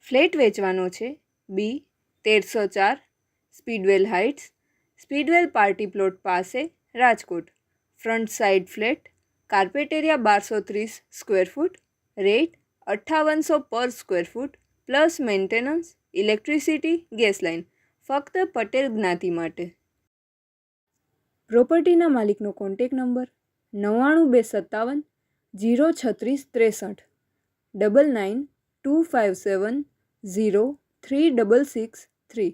Flat વેચવાનો છે B 1304 Speedwell heights, Speedwell party plot પાસે, Rajkot. Front side flat, carpet area 1230 square foot, rate 5800 પર square foot plus maintenance, electricity, gas line, ફક્ત પટેલ જ્ઞાતિ માટે. પ્રોપર્ટીના માલિકનો કોન્ટેક નંબર 99257 03663 992570 3663.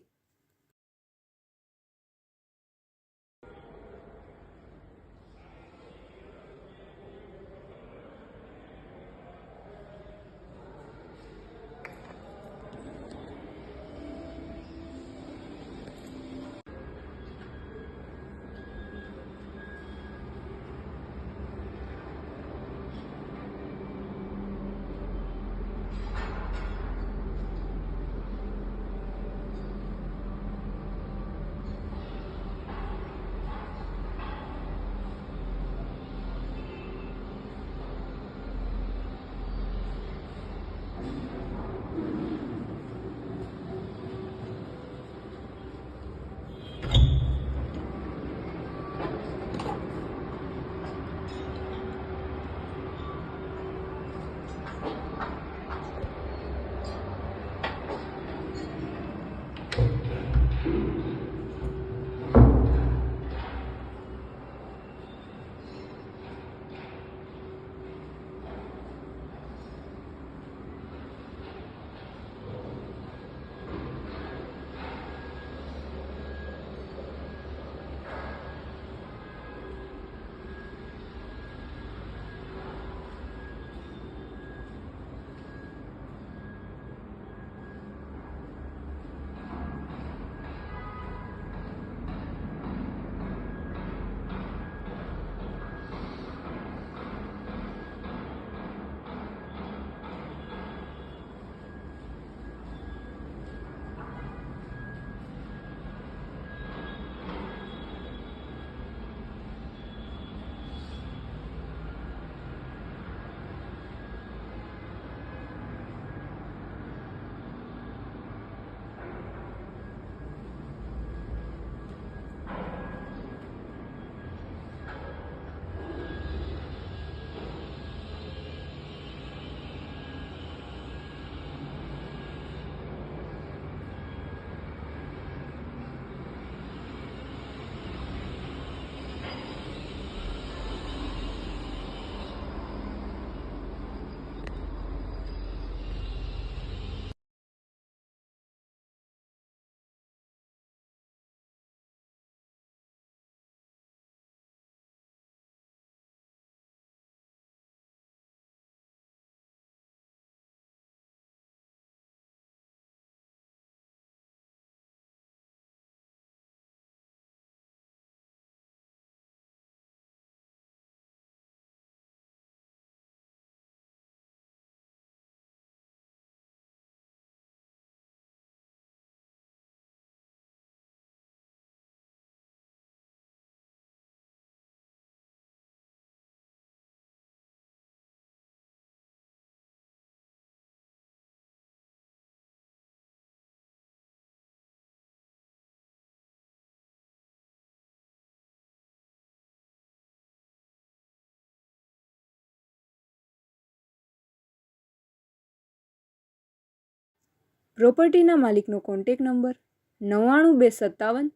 પ્રોપર્ટીના માલિકનો કોન્ટેક નંબર 99257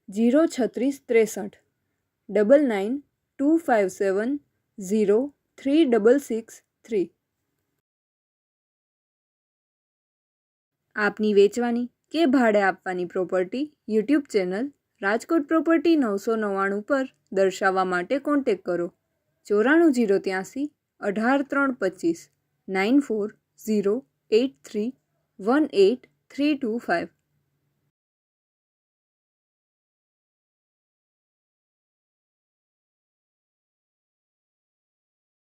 03663 992570 3663. આપની વેચવાની કે ભાડે આપવાની property YouTube channel Rajkot property 999 પર દર્શાવવા માટે કોન્ટેક કરો 94 083 18 325 94 083 18325.